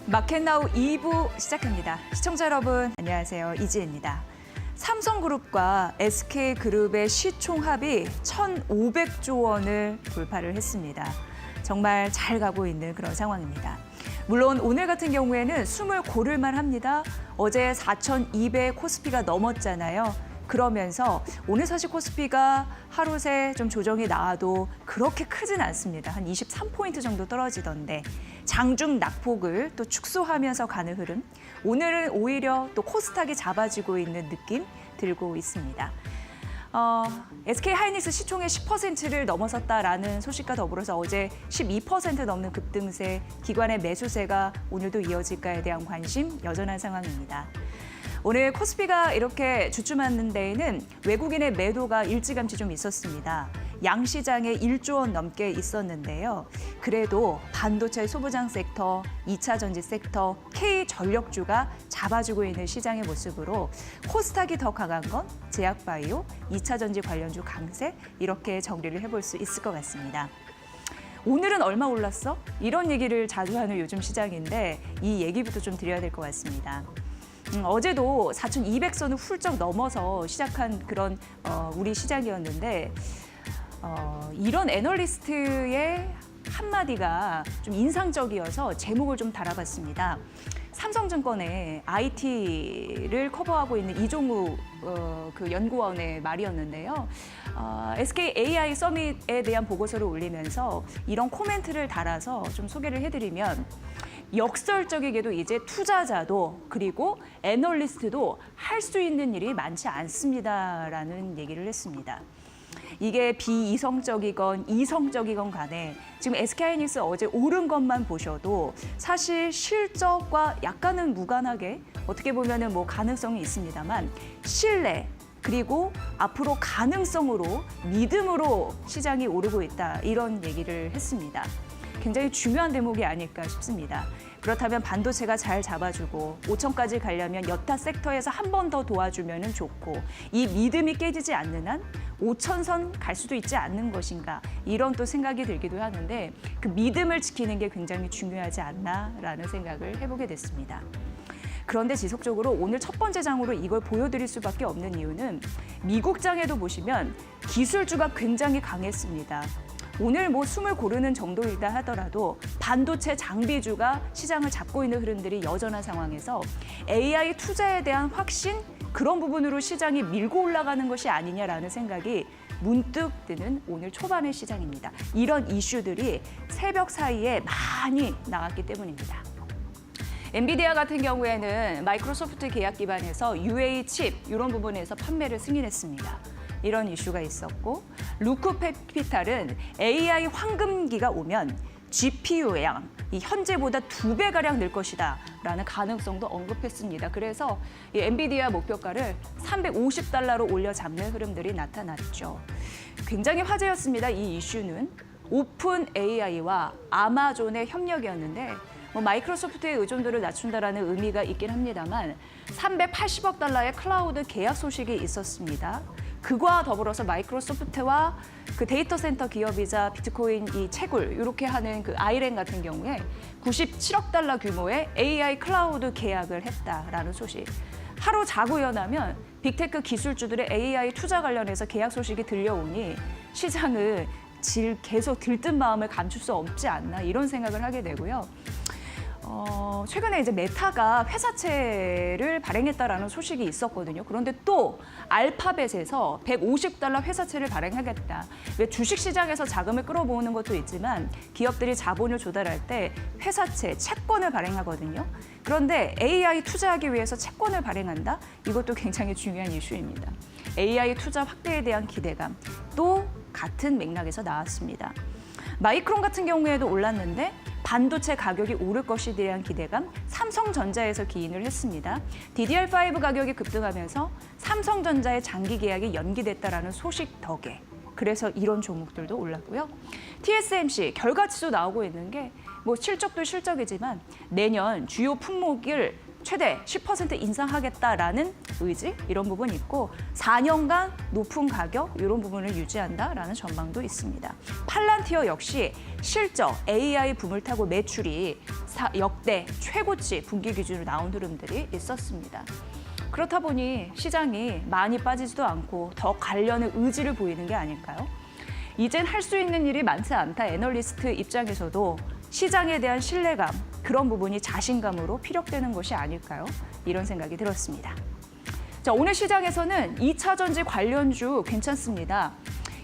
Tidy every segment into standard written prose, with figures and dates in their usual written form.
마켓나우 2부 시작합니다. 시청자 여러분, 안녕하세요. 이지혜입니다. 삼성그룹과 SK그룹의 시총합이 1,500조 원을 돌파를 했습니다. 정말 잘 가고 있는 그런 상황입니다. 물론 오늘 같은 경우에는 숨을 고를만 합니다. 어제 4,200 코스피가 넘었잖아요. 그러면서 오늘 사실 코스피가 하루 새 좀 조정이 나와도 그렇게 크진 않습니다. 한 23포인트 정도 떨어지던데 장중 낙폭을 또 축소하면서 가는 흐름. 오늘은 오히려 또 코스닥이 잡아지고 있는 느낌 들고 있습니다. SK하이닉스 시총의 10%를 넘어섰다라는 소식과 더불어서 어제 12% 넘는 급등세, 기관의 매수세가 오늘도 이어질까에 대한 관심 여전한 상황입니다. 오늘 코스피가 이렇게 주춤하는 데에는 외국인의 매도가 일찌감치 좀 있었습니다. 양시장에 1조 원 넘게 있었는데요. 그래도 반도체 소부장 섹터, 2차 전지 섹터, K전력주가 잡아주고 있는 시장의 모습으로 코스닥이 더 강한 건 제약바이오, 2차 전지 관련주 강세 이렇게 정리를 해볼 수 있을 것 같습니다. 오늘은 얼마 올랐어? 이런 얘기를 자주 하는 요즘 시장인데 이 얘기부터 좀 드려야 될 것 같습니다. 어제도 4,200선을 훌쩍 넘어서 시작한 그런 우리 시장이었는데 이런 애널리스트의 한마디가 좀 인상적이어서 제목을 좀 달아봤습니다. 삼성증권의 IT를 커버하고 있는 이종우 그 연구원의 말이었는데요. SK AI 서밋에 대한 보고서를 올리면서 이런 코멘트를 달아서 좀 소개를 해드리면 역설적이게도 이제 투자자도 그리고 애널리스트도 할 수 있는 일이 많지 않습니다라는 얘기를 했습니다. 이게 비이성적이건 이성적이건 간에 지금 SK하이닉스 어제 오른 것만 보셔도 사실 실적과 약간은 무관하게 어떻게 보면은 뭐 가능성이 있습니다만 신뢰 그리고 앞으로 가능성으로 믿음으로 시장이 오르고 있다 이런 얘기를 했습니다. 굉장히 중요한 대목이 아닐까 싶습니다. 그렇다면 반도체가 잘 잡아주고 5천까지 가려면 여타 섹터에서 한 번 더 도와주면 좋고 이 믿음이 깨지지 않는 한 5천선 갈 수도 있지 않는 것인가 이런 또 생각이 들기도 하는데 그 믿음을 지키는 게 굉장히 중요하지 않나라는 생각을 해보게 됐습니다. 그런데 지속적으로 오늘 첫 번째 장으로 이걸 보여드릴 수밖에 없는 이유는 미국 장에도 보시면 기술주가 굉장히 강했습니다. 오늘 뭐 숨을 고르는 정도이다 하더라도 반도체 장비주가 시장을 잡고 있는 흐름들이 여전한 상황에서 AI 투자에 대한 확신 그런 부분으로 시장이 밀고 올라가는 것이 아니냐라는 생각이 문득 드는 오늘 초반의 시장입니다. 이런 이슈들이 새벽 사이에 많이 나왔기 때문입니다. 엔비디아 같은 경우에는 마이크로소프트 계약 기반에서 UA 칩 이런 부분에서 판매를 승인했습니다. 이런 이슈가 있었고 루크캐피탈은 AI 황금기가 오면 GPU 양 이 현재보다 2배가량 늘 것이다 라는 가능성도 언급했습니다. 그래서 이 엔비디아 목표가를 $350로 올려 잡는 흐름들이 나타났죠. 굉장히 화제였습니다. 이 이슈는 오픈 AI와 아마존의 협력이었는데 마이크로소프트의 의존도를 낮춘다라는 의미가 있긴 합니다만 $380억 클라우드 계약 소식이 있었습니다. 그와 더불어서 마이크로소프트와 그 데이터 센터 기업이자 비트코인 이 채굴 이렇게 하는 그 아이렌 같은 경우에 $97억 규모의 AI 클라우드 계약을 했다라는 소식. 하루 자고 일어나면 빅테크 기술주들의 AI 투자 관련해서 계약 소식이 들려오니 시장은 계속 들뜬 마음을 감출 수 없지 않나 이런 생각을 하게 되고요. 최근에 이제 메타가 회사채를 발행했다라는 소식이 있었거든요. 그런데 또 알파벳에서 $150 회사채를 발행하겠다. 왜 주식시장에서 자금을 끌어모으는 것도 있지만 기업들이 자본을 조달할 때 회사채, 채권을 발행하거든요. 그런데 AI 투자하기 위해서 채권을 발행한다? 이것도 굉장히 중요한 이슈입니다. AI 투자 확대에 대한 기대감 또 같은 맥락에서 나왔습니다. 마이크론 같은 경우에도 올랐는데 반도체 가격이 오를 것에 대한 기대감, 삼성전자에서 기인을 했습니다. DDR5 가격이 급등하면서 삼성전자의 장기 계약이 연기됐다라는 소식 덕에 그래서 이런 종목들도 올랐고요. TSMC 결과치도 나오고 있는 게 뭐 실적도 실적이지만 내년 주요 품목을 최대 10% 인상하겠다라는 의지 이런 부분이 있고 4년간 높은 가격 이런 부분을 유지한다라는 전망도 있습니다. 팔란티어 역시 실적 AI 붐을 타고 매출이 역대 최고치 분기 기준으로 나온 흐름들이 있었습니다. 그렇다 보니 시장이 많이 빠지지도 않고 더 가려는 의지를 보이는 게 아닐까요? 이젠 할 수 있는 일이 많지 않다. 애널리스트 입장에서도 시장에 대한 신뢰감, 그런 부분이 자신감으로 피력되는 것이 아닐까요? 이런 생각이 들었습니다. 자, 오늘 시장에서는 2차 전지 관련주 괜찮습니다.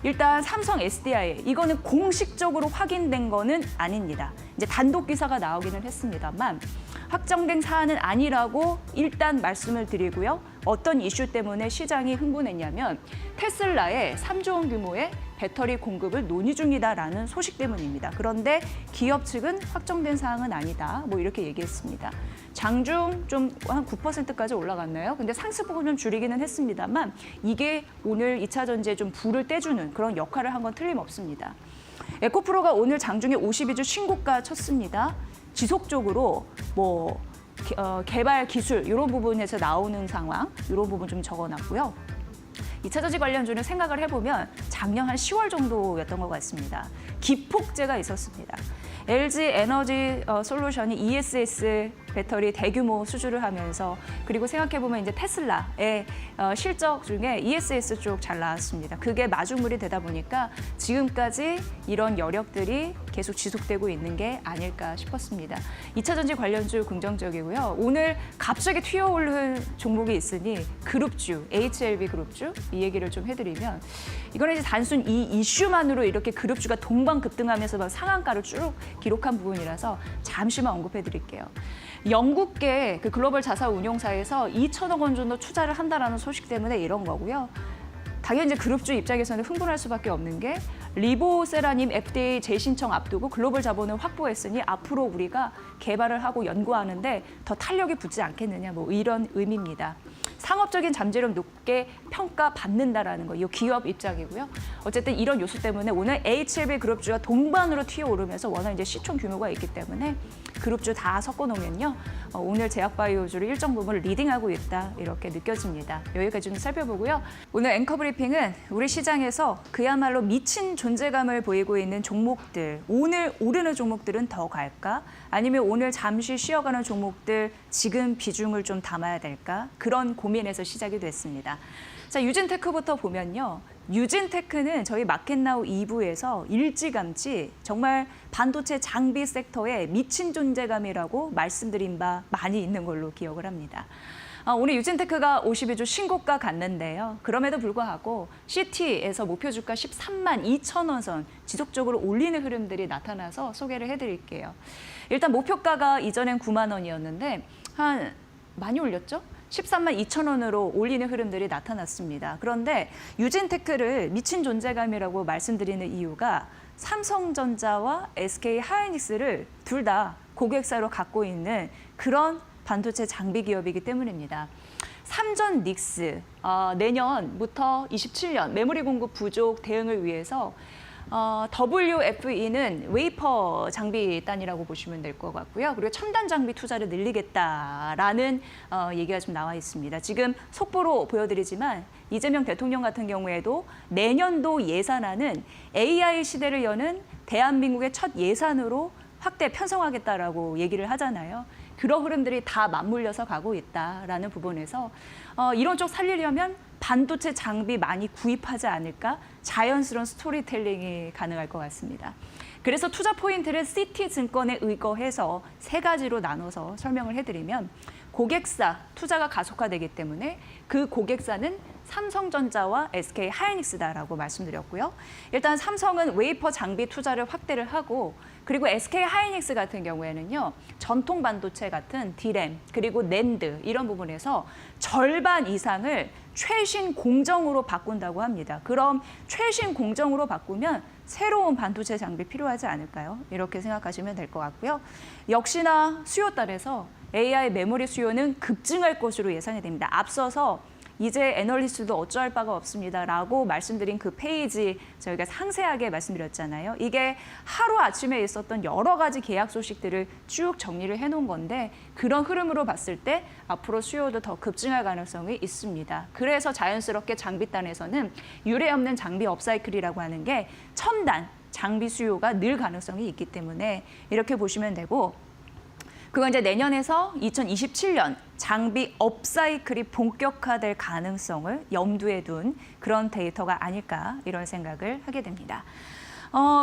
일단 삼성 SDI, 이거는 공식적으로 확인된 거는 아닙니다. 이제 단독 기사가 나오기는 했습니다만 확정된 사안은 아니라고 일단 말씀을 드리고요. 어떤 이슈 때문에 시장이 흥분했냐면 테슬라의 3조 원 규모의 배터리 공급을 논의 중이다라는 소식 때문입니다. 그런데 기업 측은 확정된 사항은 아니다. 뭐 이렇게 얘기했습니다. 장중 좀 한 9%까지 올라갔나요? 근데 상승폭은 좀 줄이기는 했습니다만 이게 오늘 2차 전지에 좀 불을 떼주는 그런 역할을 한 건 틀림없습니다. 에코프로가 오늘 장중에 52주 신고가 쳤습니다. 지속적으로 개발 기술 이런 부분에서 나오는 상황, 이런 부분 좀 적어놨고요. 2차 전지 관련주는 생각을 해보면 작년 한 10월 정도였던 것 같습니다. 기폭제가 있었습니다. LG 에너지 솔루션이 ESS 배터리 대규모 수주를 하면서 그리고 생각해보면 이제 테슬라의 실적 중에 ESS 쪽 잘 나왔습니다. 그게 마중물이 되다 보니까 지금까지 이런 여력들이 계속 지속되고 있는 게 아닐까 싶었습니다. 2차 전지 관련주 긍정적이고요. 오늘 갑자기 튀어오른 종목이 있으니 그룹주, HLB 그룹주 이 얘기를 좀 해드리면 이거는 이제 단순 이 이슈만으로 이렇게 그룹주가 동방급등하면서 상한가를 쭉 기록한 부분이라서 잠시만 언급해드릴게요. 영국계 그 글로벌 자산 운용사에서 2천억 원 정도 투자를 한다라는 소식 때문에 이런 거고요. 당연히 이제 그룹주 입장에서는 흥분할 수밖에 없는 게 리보세라님 FDA 재신청 앞두고 글로벌 자본을 확보했으니 앞으로 우리가 개발을 하고 연구하는데 더 탄력이 붙지 않겠느냐 뭐 이런 의미입니다. 상업적인 잠재력 높게 평가받는다라는 거, 이 기업 입장이고요. 어쨌든 이런 요소 때문에 오늘 HLB 그룹주가 동반으로 튀어오르면서 워낙 이제 시총 규모가 있기 때문에 그룹주 다 섞어놓으면요. 오늘 제약바이오주를 일정 부분 리딩하고 있다 이렇게 느껴집니다. 여기까지 좀 살펴보고요. 오늘 앵커 브리핑은 우리 시장에서 그야말로 미친 존재감을 보이고 있는 종목들, 오늘 오르는 종목들은 더 갈까? 아니면 오늘 잠시 쉬어가는 종목들 지금 비중을 좀 담아야 될까? 그런 고민에서 시작이 됐습니다. 자, 유진테크부터 보면요. 유진테크는 저희 마켓나우 2부에서 일찌감치 정말 반도체 장비 섹터의 미친 존재감이라고 말씀드린 바 많이 있는 걸로 기억을 합니다. 오늘 유진테크가 52주 신고가 갔는데요. 그럼에도 불구하고 CT에서 목표 주가 13만 2천 원 선 지속적으로 올리는 흐름들이 나타나서 소개를 해드릴게요. 일단 목표가가 이전엔 9만 원이었는데 많이 올렸죠? 13만 2천 원으로 올리는 흐름들이 나타났습니다. 그런데 유진테크를 미친 존재감이라고 말씀드리는 이유가 삼성전자와 SK하이닉스를 둘 다 고객사로 갖고 있는 그런 반도체 장비 기업이기 때문입니다. 삼전닉스, 내년부터 27년 메모리 공급 부족 대응을 위해서 WFE는 웨이퍼 장비 단이라고 보시면 될 것 같고요. 그리고 첨단 장비 투자를 늘리겠다라는 얘기가 좀 나와 있습니다. 지금 속보로 보여드리지만 이재명 대통령 같은 경우에도 내년도 예산안은 AI 시대를 여는 대한민국의 첫 예산으로 확대 편성하겠다라고 얘기를 하잖아요. 그런 흐름들이 다 맞물려서 가고 있다라는 부분에서 이런 쪽 살리려면 반도체 장비 많이 구입하지 않을까? 자연스러운 스토리텔링이 가능할 것 같습니다. 그래서 투자 포인트를 CT증권에 의거해서 세 가지로 나눠서 설명을 해드리면 고객사 투자가 가속화되기 때문에 그 고객사는 삼성전자와 SK하이닉스다라고 말씀드렸고요. 일단 삼성은 웨이퍼 장비 투자를 확대를 하고 그리고 SK하이닉스 같은 경우에는요. 전통 반도체 같은 D램 그리고 낸드 이런 부분에서 절반 이상을 최신 공정으로 바꾼다고 합니다. 그럼 최신 공정으로 바꾸면 새로운 반도체 장비 필요하지 않을까요? 이렇게 생각하시면 될 것 같고요. 역시나 수요 딸에서 AI 메모리 수요는 급증할 것으로 예상이 됩니다. 앞서서 이제 애널리스트도 어찌할 바가 없습니다라고 말씀드린 그 페이지 저희가 상세하게 말씀드렸잖아요. 이게 하루아침에 있었던 여러 가지 계약 소식들을 쭉 정리를 해놓은 건데 그런 흐름으로 봤을 때 앞으로 수요도 더 급증할 가능성이 있습니다. 그래서 자연스럽게 장비단에서는 유례 없는 장비 업사이클이라고 하는 게 첨단 장비 수요가 늘 가능성이 있기 때문에 이렇게 보시면 되고 그건 이제 내년에서 2027년 장비 업사이클이 본격화될 가능성을 염두에 둔 그런 데이터가 아닐까 이런 생각을 하게 됩니다.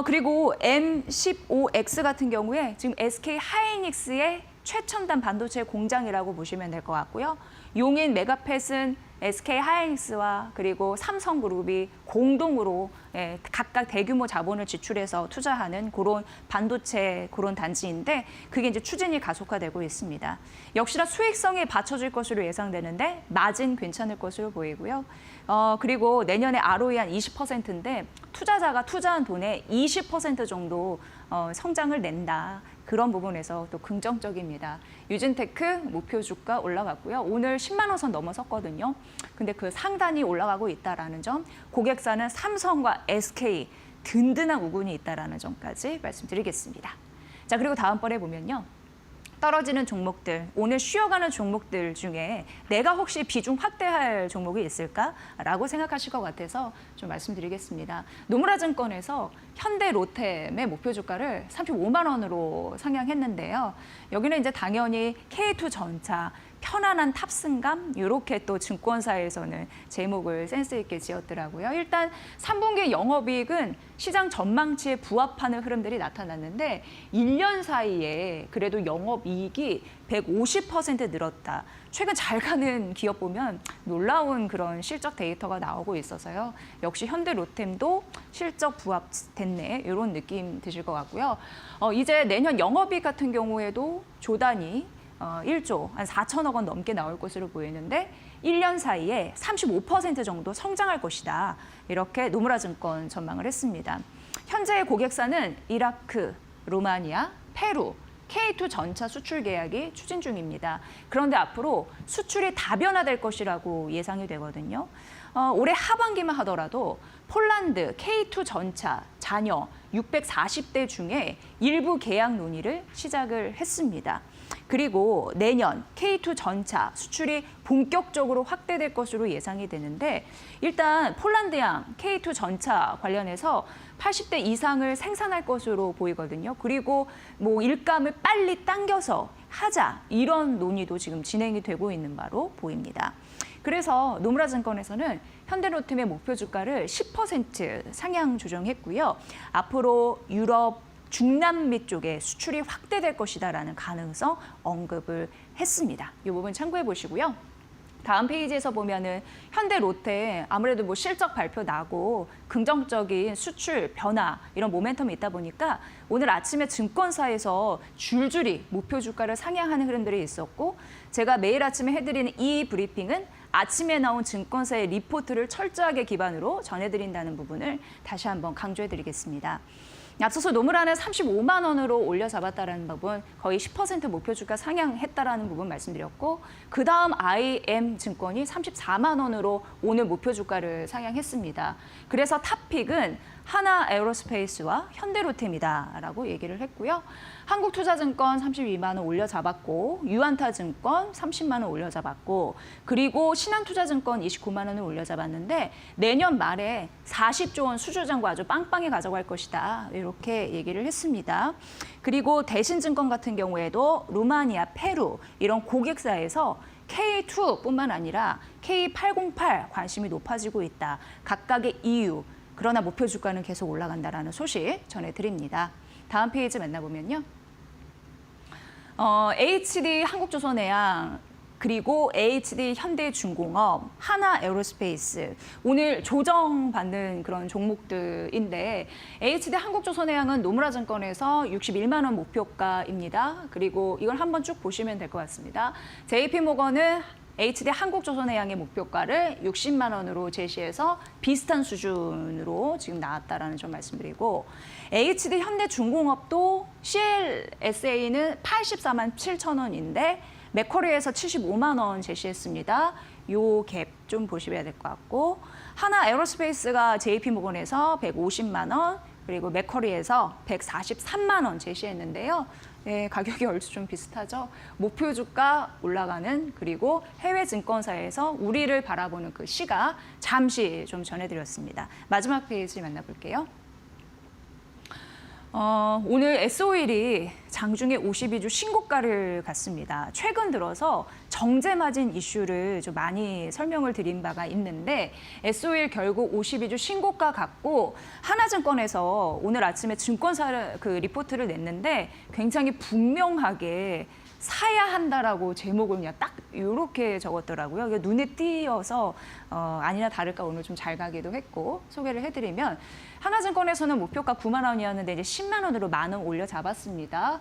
그리고 M15X 같은 경우에 지금 SK 하이닉스의 최첨단 반도체 공장이라고 보시면 될 것 같고요. 용인 메가팻은 SK 하이닉스와 그리고 삼성그룹이 공동으로 각각 대규모 자본을 지출해서 투자하는 그런 반도체 그런 단지인데 그게 이제 추진이 가속화되고 있습니다. 역시나 수익성이 받쳐질 것으로 예상되는데 마진 괜찮을 것으로 보이고요. 그리고 내년에 ROE 한 20%인데 투자자가 투자한 돈의 20% 정도 성장을 낸다. 그런 부분에서 또 긍정적입니다. 유진테크 목표 주가 올라갔고요. 오늘 10만 원 선 넘어섰거든요. 근데 그 상단이 올라가고 있다라는 점, 고객사는 삼성과 SK 든든한 우군이 있다라는 점까지 말씀드리겠습니다. 자, 그리고 다음번에 보면요. 떨어지는 종목들, 오늘 쉬어가는 종목들 중에 내가 혹시 비중 확대할 종목이 있을까라고 생각하실 것 같아서 좀 말씀드리겠습니다. 노무라증권에서 현대 로템의 목표 주가를 35만 원으로 상향했는데요. 여기는 이제 당연히 K2 전차, 편안한 탑승감 이렇게 또 증권사에서는 제목을 센스 있게 지었더라고요. 일단 3분기 영업이익은 시장 전망치에 부합하는 흐름들이 나타났는데 1년 사이에 그래도 영업이익이 150% 늘었다. 최근 잘 가는 기업 보면 놀라운 그런 실적 데이터가 나오고 있어서요. 역시 현대로템도 실적 부합됐네 이런 느낌 드실 것 같고요. 이제 내년 영업이익 같은 경우에도 조단위 1조, 한 4천억 원 넘게 나올 것으로 보이는데 1년 사이에 35% 정도 성장할 것이다. 이렇게 노무라증권 전망을 했습니다. 현재 고객사는 이라크, 루마니아, 페루, K2 전차 수출 계약이 추진 중입니다. 그런데 앞으로 수출이 다변화될 것이라고 예상이 되거든요. 올해 하반기만 하더라도 폴란드 K2 전차 잔여 640대 중에 일부 계약 논의를 시작을 했습니다. 그리고 내년 K2 전차 수출이 본격적으로 확대될 것으로 예상이 되는데 일단 폴란드양 K2 전차 관련해서 80대 이상을 생산할 것으로 보이거든요. 그리고 뭐 일감을 빨리 당겨서 하자 이런 논의도 지금 진행이 되고 있는 바로 보입니다. 그래서 노무라증권에서는 현대로템의 목표 주가를 10% 상향 조정했고요. 앞으로 유럽, 중남미 쪽에 수출이 확대될 것이다라는 가능성 언급을 했습니다. 이 부분 참고해 보시고요. 다음 페이지에서 보면은 현대로템 아무래도 뭐 실적 발표 나고 긍정적인 수출 변화 이런 모멘텀이 있다 보니까 오늘 아침에 증권사에서 줄줄이 목표 주가를 상향하는 흐름들이 있었고 제가 매일 아침에 해드리는 이 브리핑은 아침에 나온 증권사의 리포트를 철저하게 기반으로 전해드린다는 부분을 다시 한번 강조해드리겠습니다. 앞서서 노무라는 35만 원으로 올려 잡았다라는 부분, 거의 10% 목표 주가 상향했다라는 부분 말씀드렸고 그 다음 IM증권이 34만 원으로 오늘 목표 주가를 상향했습니다. 그래서 탑픽은 하나에어로스페이스와 현대로템이다라고 얘기를 했고요. 한국투자증권 32만 원 올려 잡았고 유안타증권 30만 원 올려 잡았고 그리고 신한투자증권 29만 원을 올려 잡았는데 내년 말에 40조 원 수주장고 아주 빵빵히 가져갈 것이다. 이렇게 얘기를 했습니다. 그리고 대신증권 같은 경우에도 루마니아, 페루 이런 고객사에서 K2뿐만 아니라 K808 관심이 높아지고 있다. 각각의 이유. 그러나 목표 주가는 계속 올라간다라는 소식 전해드립니다. 다음 페이지 만나보면요. HD 한국조선해양 그리고 HD 현대중공업, 하나에어로스페이스 오늘 조정받는 그런 종목들인데 HD 한국조선해양은 노무라증권에서 61만 원 목표가입니다. 그리고 이걸 한번 쭉 보시면 될 것 같습니다. JP모건은 HD 한국조선해양의 목표가를 60만 원으로 제시해서 비슷한 수준으로 지금 나왔다라는 점 말씀드리고 HD 현대중공업도 CLSA는 84만 7천 원인데 맥쿼리에서 75만 원 제시했습니다. 요 갭 좀 보시면 될 것 같고 하나 에어로스페이스가 JP모건에서 150만 원 그리고 맥쿼리에서 143만 원 제시했는데요. 네, 가격이 얼추 좀 비슷하죠. 목표 주가 올라가는 그리고 해외 증권사에서 우리를 바라보는 그 시각 잠시 좀 전해드렸습니다. 마지막 페이지 만나볼게요. 오늘 S-오일이 장중에 52주 신고가를 갔습니다. 최근 들어서 정제 마진 이슈를 좀 많이 설명을 드린 바가 있는데 S-오일 결국 52주 신고가 갔고 하나증권에서 오늘 아침에 증권사 그 리포트를 냈는데 굉장히 분명하게 사야 한다라고 제목을 그냥 딱 이렇게 적었더라고요. 이게 눈에 띄어서 아니나 다를까 오늘 좀 잘 가기도 했고 소개를 해드리면 하나증권에서는 목표가 9만 원이었는데 이제 10만 원으로 1만 원 올려 잡았습니다.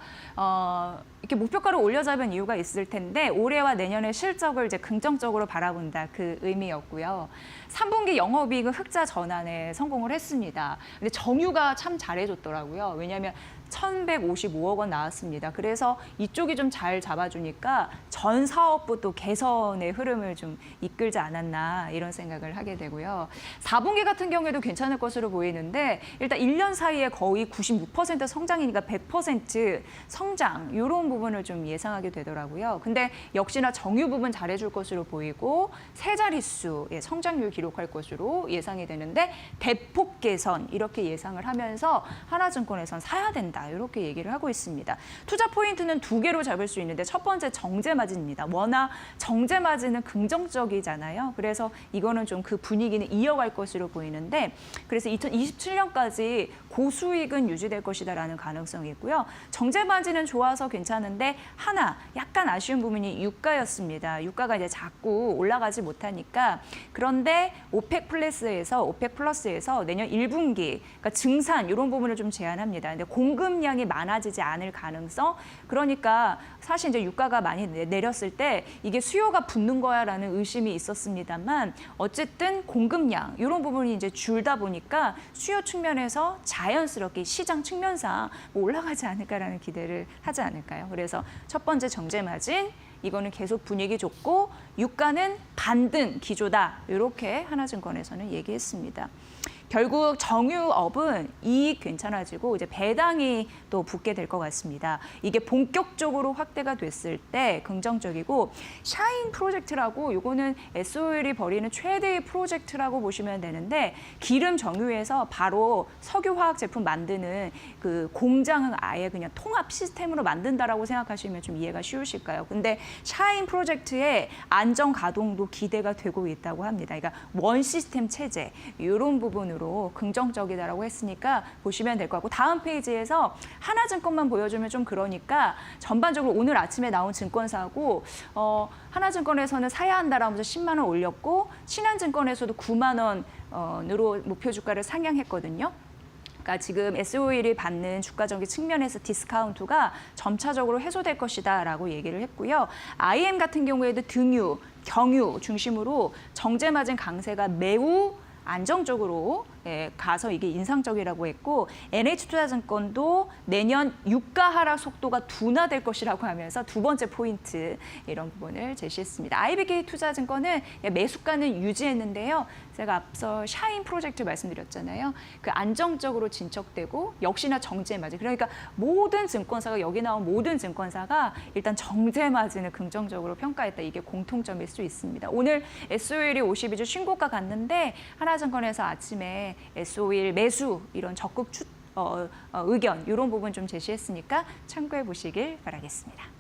이렇게 목표가를 올려 잡은 이유가 있을 텐데 올해와 내년의 실적을 이제 긍정적으로 바라본다 그 의미였고요. 3분기 영업이익은 흑자 전환에 성공을 했습니다. 근데 정유가 참 잘해줬더라고요. 왜냐하면 1,155억 원 나왔습니다. 그래서 이쪽이 좀 잘 잡아주니까 전 사업부 또 개선의 흐름을 좀 이끌지 않았나 이런 생각을 하게 되고요. 4분기 같은 경우에도 괜찮을 것으로 보이는데 일단 1년 사이에 거의 96% 성장이니까 100% 성장 이런 부분을 좀 예상하게 되더라고요. 근데 역시나 정유 부분 잘해줄 것으로 보이고 세 자릿수 성장률 기록할 것으로 예상이 되는데 대폭 개선 이렇게 예상을 하면서 하나증권에선 사야 된다. 이렇게 얘기를 하고 있습니다. 투자 포인트는 두 개로 잡을 수 있는데 첫 번째 정제 마진입니다. 워낙 정제 마진은 긍정적이잖아요. 그래서 이거는 좀 그 분위기는 이어갈 것으로 보이는데 그래서 2027년까지 고수익은 유지될 것이다라는 가능성이 있고요. 정제 마진은 좋아서 괜찮은데 하나 약간 아쉬운 부분이 유가였습니다. 유가가 이제 자꾸 올라가지 못하니까 그런데 오펙 플러스에서 내년 1분기 그러니까 증산 이런 부분을 좀 제한합니다. 근데 공급량이 많아지지 않을 가능성 그러니까 사실 이제 유가가 많이 내렸을 때 이게 수요가 붙는 거야라는 의심이 있었습니다만 어쨌든 공급량 이런 부분이 이제 줄다 보니까 수요 측면에서 자연스럽게 시장 측면상 뭐 올라가지 않을까라는 기대를 하지 않을까요? 그래서 첫 번째 정제 마진 이거는 계속 분위기 좋고 유가는 반등 기조다 이렇게 하나증권에서는 얘기했습니다. 결국 정유업은 이익 괜찮아지고 이제 배당이 또 붙게 될 것 같습니다. 이게 본격적으로 확대가 됐을 때 긍정적이고 샤인 프로젝트라고 이거는 S-오일이 벌이는 최대의 프로젝트라고 보시면 되는데 기름 정유에서 바로 석유화학 제품 만드는 그 공장은 아예 그냥 통합 시스템으로 만든다라고 생각하시면 좀 이해가 쉬우실까요? 근데 샤인 프로젝트의 안정 가동도 기대가 되고 있다고 합니다. 그러니까 원 시스템 체제 이런 부분으로 긍정적이다라고 했으니까 보시면 될 것 같고 다음 페이지에서 하나증권만 보여주면 좀 그러니까 전반적으로 오늘 아침에 나온 증권사고 하나증권에서는 사야 한다라면서 10만 원 올렸고 신한증권에서도 9만 원으로 목표 주가를 상향했거든요. 그러니까 지금 S-오일이 받는 주가적인 측면에서 디스카운트가 점차적으로 해소될 것이다라고 얘기를 했고요. IM 같은 경우에도 등유, 경유 중심으로 정제 마진 강세가 매우 안정적으로 가서 이게 인상적이라고 했고 NH투자증권도 내년 유가 하락 속도가 둔화될 것이라고 하면서 두 번째 포인트 이런 부분을 제시했습니다. IBK투자증권은 매수가는 유지했는데요. 제가 앞서 샤인 프로젝트 말씀드렸잖아요. 그 안정적으로 진척되고 역시나 정제 마진. 그러니까 모든 증권사가 여기 나온 모든 증권사가 일단 정제 마진을 긍정적으로 평가했다. 이게 공통점일 수 있습니다. 오늘 S-오일이 52주 신고가 갔는데 하나증권에서 아침에 S-오일 매수 이런 적극 의견 이런 부분 좀 제시했으니까 참고해 보시길 바라겠습니다.